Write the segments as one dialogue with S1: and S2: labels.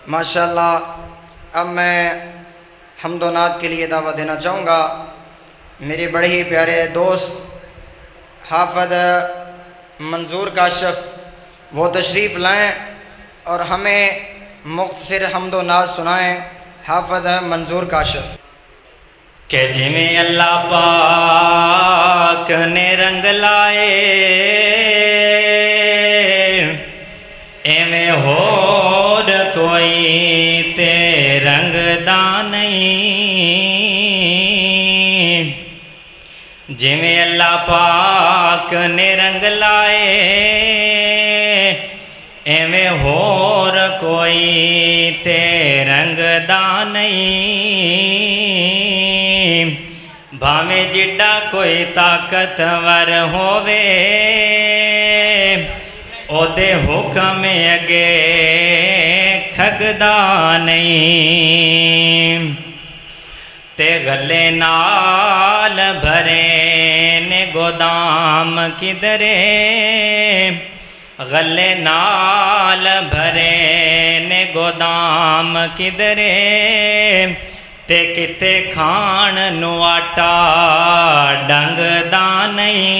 S1: माशाअल्लाह। अब मैं हम्दोनात के लिए दावा देना चाहूँगा। मेरे बड़े ही प्यारे दोस्त हाफ़िज़ मंजूर काशिफ़ वो तशरीफ़ लाएँ और हमें मुख्तसर हम्दोनात सुनाएँ। हाफ़िज़ मंजूर काशिफ़।
S2: के जिमें अल्लाह पाक ने रंग लाए एवें होर कोई ते रंगदा नहीं। जिमें अल्लाह पाक ने रंग लाए एवें होर कोई ते रंगदा नहीं। भावें जिड्डा कोई ताकतवर होवे ओदे हुक्म अगे खगदा नहीं। ते गले नाल भरे ने गोदाम किधरे गले नाल भरे ने गोदाम किधरे ते किते खाण नू आटा डंगदा नहीं।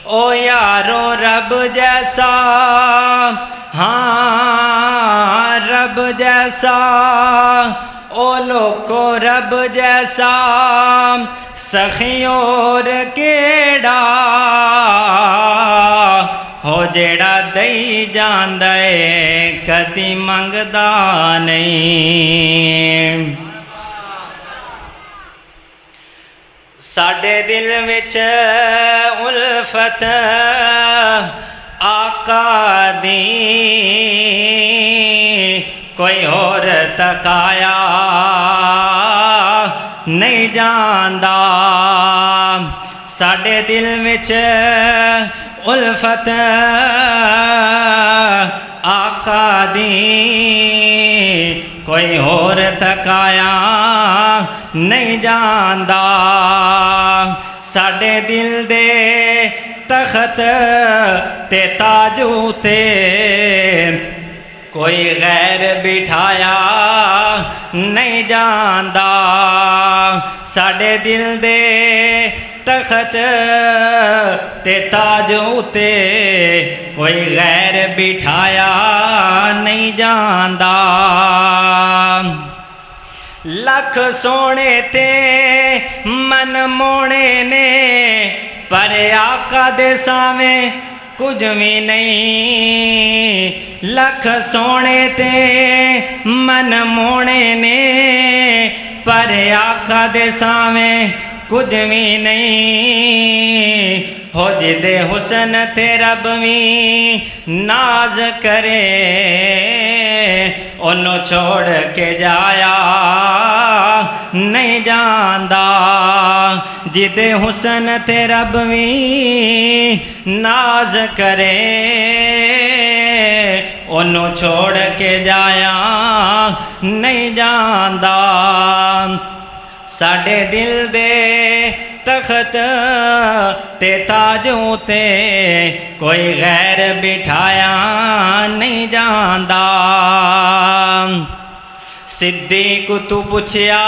S2: ओ यारो रब जैसा हाँ रब जैसा ओ लोको रब जैसा सखियोर केड़ा हो जेड़ा दई जांदा है कदी मंगदा नहीं। साडे दिल विच उल्फत आका दी कोई और तकाया नहीं जांदा। साडे दिल विच उल्फत आका दी कोई और तकाया नहीं जांदा। साडे दिल दे तख्त ते ताजू ते कोई गैर बिठाया नहीं जांदा। साडे दिल दे तख्त ते ताज उते कोई गैर बिठाया नहीं जांदा। लख सोने ते मन मोने ने पर आका दे सावें कुछ भी नहीं। लख सोने ते मन मोने ने पर आका दे सावें कुछ भी नहीं। हो जिदे हुसन ते रब भी नाज करे ओनू छोड़ के जाया नहीं जांदा। जिदे हुसन ते रब भी नाज करे ओनू छोड़ के जाया नहीं जांदा। साडे दिल दे तख्त ते ताजों ते कोई गैर बिठाया नहीं जांदा। सिद्दीक तू पुछया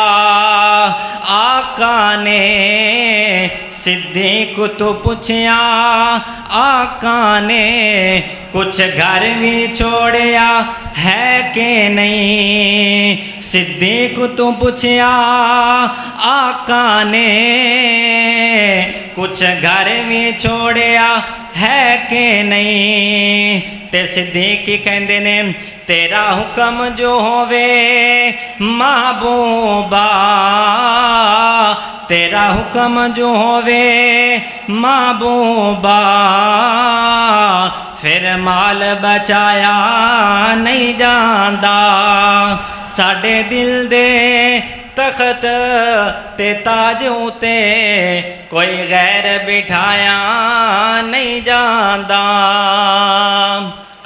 S2: आका ने सिद्दीक तू पुछया आका ने कुछ घर भी छोड़या है कि नहीं। सिद्दीक तू पुछया आका ने कुछ घर भी छोड़या है कि नहीं। ते सिद्दीक कहंदे ने तेरा हुक्म जो होवे महबूबा तेरा हुक्म जो होवे महबूबा फिर माल बचाया नहीं जांदा। साडे दिल दे तख्त ते ताज उते कोई गैर बिठाया नहीं जांदा।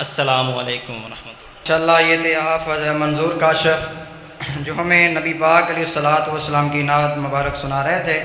S2: अस्सलामु अलैकुम व रहमतुल्लाह।
S1: इंशाअल्लाह ये थे हाफ़िज़ मंजूर काशिफ़ जो हमें नबी पाक अलैहिस्सलातु वस्सलाम की नात मुबारक सुना रहे थे।